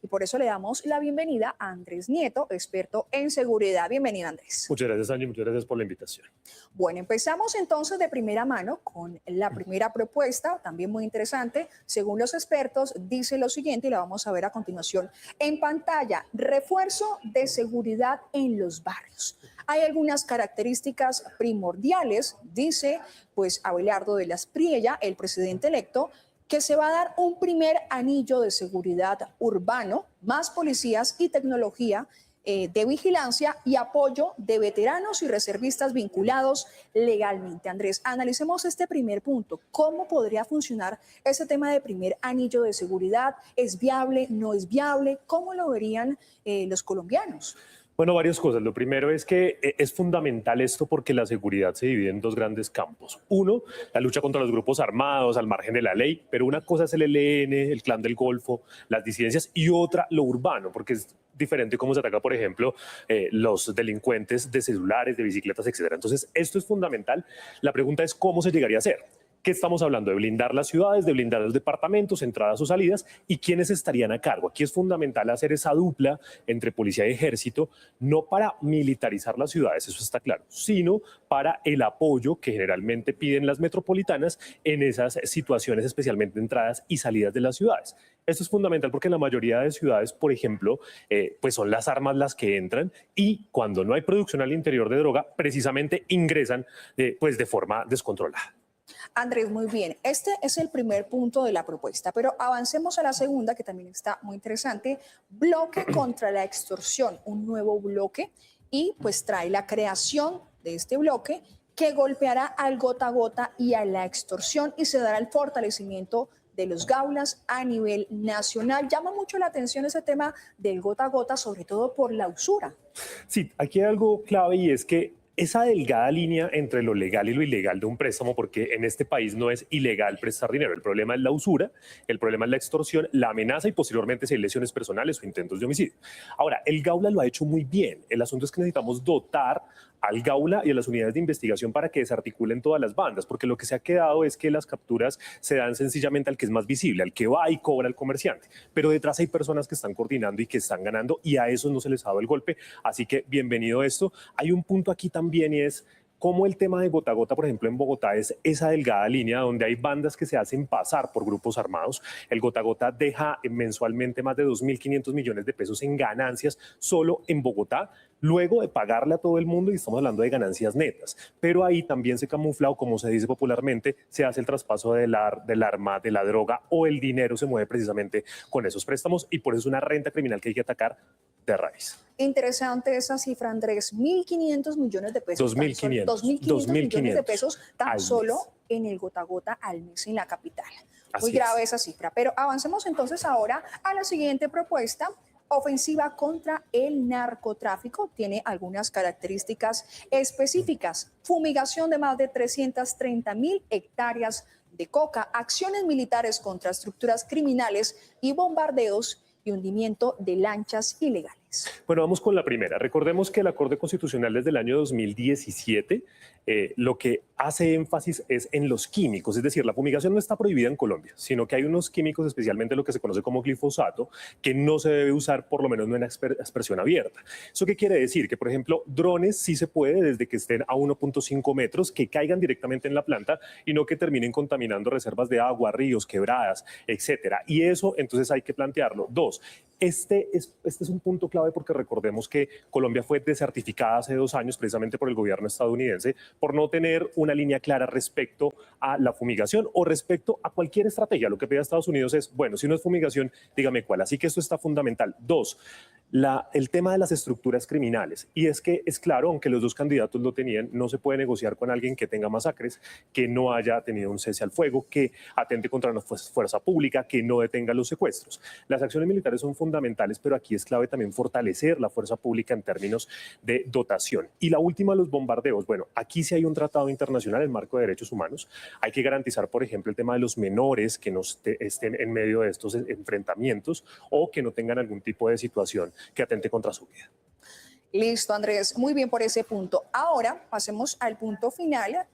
y por eso le damos la bienvenida a Andrés Nieto, experto en seguridad. Bienvenido, Andrés. Muchas gracias, Angie, muchas gracias por la invitación. Bueno, empezamos entonces de primera mano con la primera propuesta, también muy interesante. Según los expertos, dice lo siguiente y la vamos a ver a continuación en pantalla: refuerzo de seguridad en los barrios. Hay algunas características primordiales, dice pues Abelardo de las Priella, el presidente electo, que se va a dar un primer anillo de seguridad urbano, más policías y tecnología de vigilancia y apoyo de veteranos y reservistas vinculados legalmente. Andrés, analicemos este primer punto. ¿Cómo podría funcionar ese tema de primer anillo de seguridad? ¿Es viable? ¿No es viable? ¿Cómo lo verían los colombianos? Bueno, varias cosas. Lo primero es que es fundamental esto porque la seguridad se divide en dos grandes campos. Uno, la lucha contra los grupos armados al margen de la ley, pero una cosa es el ELN, el Clan del Golfo, las disidencias, y otra lo urbano, porque es diferente cómo se ataca, por ejemplo, los delincuentes de celulares, de bicicletas, etcétera. Entonces, esto es fundamental. La pregunta es cómo se llegaría a hacer. ¿Qué estamos hablando? De blindar las ciudades, de blindar los departamentos, entradas o salidas, y quiénes estarían a cargo. Aquí es fundamental hacer esa dupla entre policía y ejército, no para militarizar las ciudades, eso está claro, sino para el apoyo que generalmente piden las metropolitanas en esas situaciones, especialmente entradas y salidas de las ciudades. Esto es fundamental porque en la mayoría de ciudades, por ejemplo, pues son las armas las que entran, y cuando no hay producción al interior de droga, precisamente ingresan pues de forma descontrolada. Andrés, muy bien. Este es el primer punto de la propuesta, pero avancemos a la segunda, que también está muy interesante: bloque contra la extorsión, un nuevo bloque, y pues trae la creación de este bloque que golpeará al gota a gota y a la extorsión, y se dará el fortalecimiento de los gaulas a nivel nacional. Llama mucho la atención ese tema del gota a gota, sobre todo por la usura. Sí, aquí hay algo clave, y es que esa delgada línea entre lo legal y lo ilegal de un préstamo, porque en este país no es ilegal prestar dinero. El problema es la usura, el problema es la extorsión, la amenaza y posteriormente si hay lesiones personales o intentos de homicidio. Ahora, el Gaula lo ha hecho muy bien. El asunto es que necesitamos dotar al Gaula y a las unidades de investigación para que desarticulen todas las bandas, porque lo que se ha quedado es que las capturas se dan sencillamente al que es más visible, al que va y cobra al comerciante, pero detrás hay personas que están coordinando y que están ganando, y a esos no se les ha dado el golpe. Así que bienvenido esto. Hay un punto aquí también, y es cómo el tema de gota a gota, por ejemplo, en Bogotá, es esa delgada línea donde hay bandas que se hacen pasar por grupos armados. El gota a gota deja mensualmente más de 2.500 millones de pesos en ganancias solo en Bogotá, luego de pagarle a todo el mundo, y estamos hablando de ganancias netas. Pero ahí también se camufla, o como se dice popularmente, se hace el traspaso del arma, de la droga, o el dinero se mueve precisamente con esos préstamos, y por eso es una renta criminal que hay que atacar de raíz. Interesante esa cifra, Andrés. 1.500 millones de pesos. 2.500. 2.500 millones de pesos tan al solo mes en el gota a gota al mes en la capital. Muy Así grave es. esa cifra. Pero avancemos entonces ahora a la siguiente propuesta: ofensiva contra el narcotráfico. Tiene algunas características específicas: fumigación de más de 330.000 hectáreas de coca, acciones militares contra estructuras criminales y bombardeos y hundimiento de lanchas ilegales. Bueno, vamos con la primera. Recordemos que la Corte Constitucional desde el año 2017 lo que hace énfasis es en los químicos, es decir, la fumigación no está prohibida en Colombia, sino que hay unos químicos, especialmente lo que se conoce como glifosato, que no se debe usar, por lo menos no en expresión abierta. ¿Eso qué quiere decir? Que, por ejemplo, drones sí se puede, desde que estén a 1.5 metros, que caigan directamente en la planta y no que terminen contaminando reservas de agua, ríos, quebradas, etcétera. Y eso entonces hay que plantearlo. Dos, este es un punto clave porque recordemos que Colombia fue desertificada hace 2 años precisamente por el gobierno estadounidense por no tener una línea clara respecto a la fumigación o respecto a cualquier estrategia. Lo que pide Estados Unidos es, bueno, si no es fumigación, dígame cuál. Así que esto está fundamental. Dos, el tema de las estructuras criminales. Y es que es claro, aunque los dos candidatos lo tenían, no se puede negociar con alguien que tenga masacres, que no haya tenido un cese al fuego, que atente contra la fuerza pública, que no detenga los secuestros. Las acciones militares son fundamentales, pero aquí es clave también fortalecer la fuerza pública en términos de dotación. Y la última, los bombardeos. Bueno, aquí sí hay un tratado internacional en marco de derechos humanos. Hay que garantizar, por ejemplo, el tema de los menores que no estén en medio de estos enfrentamientos o que no tengan algún tipo de situación que atente contra su vida. Listo, Andrés. Muy bien por ese punto. Ahora pasemos al punto final.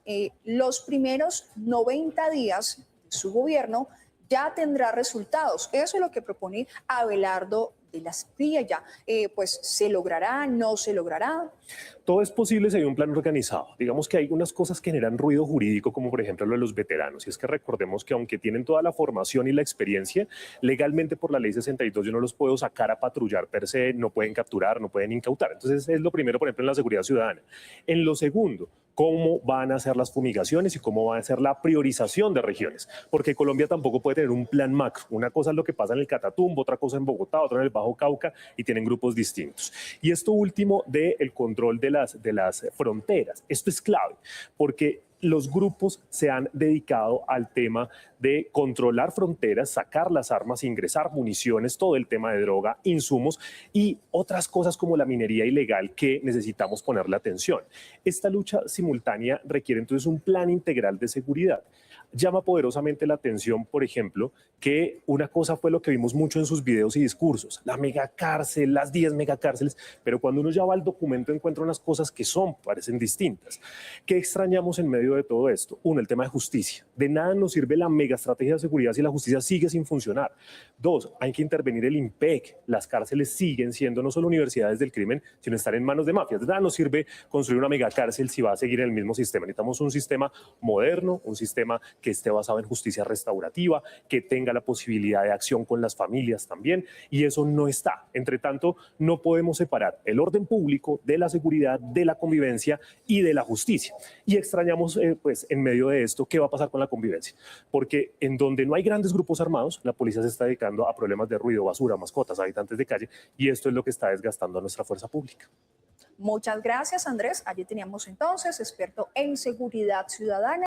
Los primeros 90 días de su gobierno ya tendrá resultados. Eso es lo que propone Abelardo de las PRIA, pues se logrará, no se logrará. Todo es posible si hay un plan organizado. Digamos que hay unas cosas que generan ruido jurídico, como por ejemplo lo de los veteranos. Y es que recordemos que aunque tienen toda la formación y la experiencia, legalmente por la ley 62 yo no los puedo sacar a patrullar per se, no pueden capturar, no pueden incautar. Entonces es lo primero, por ejemplo, en la seguridad ciudadana. En lo segundo, cómo van a ser las fumigaciones y cómo va a ser la priorización de regiones, porque Colombia tampoco puede tener un plan macro. Una cosa es lo que pasa en el Catatumbo, otra cosa en Bogotá, otra en el Bajo Cauca, y tienen grupos distintos. Y esto último del control de las fronteras, esto es clave, porque los grupos se han dedicado al tema de controlar fronteras, sacar las armas, ingresar municiones, todo el tema de droga, insumos y otras cosas como la minería ilegal que necesitamos ponerle atención. Esta lucha simultánea requiere entonces un plan integral de seguridad. Llama poderosamente la atención, por ejemplo, que una cosa fue lo que vimos mucho en sus videos y discursos, la megacárcel, las 10 megacárceles, pero cuando uno ya va al documento encuentra unas cosas que parecen distintas. ¿Qué extrañamos en medio de todo esto? Uno, el tema de justicia. De nada nos sirve la megaestrategia de seguridad si la justicia sigue sin funcionar. Dos, hay que intervenir el IMPEC. Las cárceles siguen siendo no solo universidades del crimen, sino estar en manos de mafias. De nada nos sirve construir una megacárcel si va a seguir en el mismo sistema. Necesitamos un sistema moderno, un sistema que esté basado en justicia restaurativa, que tenga la posibilidad de acción con las familias también, y eso no está. Entre tanto, no podemos separar el orden público de la seguridad, de la convivencia y de la justicia. Y extrañamos, pues, en medio de esto, ¿qué va a pasar con la convivencia? Porque en donde no hay grandes grupos armados, la policía se está dedicando a problemas de ruido, basura, mascotas, habitantes de calle, y esto es lo que está desgastando a nuestra fuerza pública. Muchas gracias, Andrés. Allí teníamos entonces experto en seguridad ciudadana.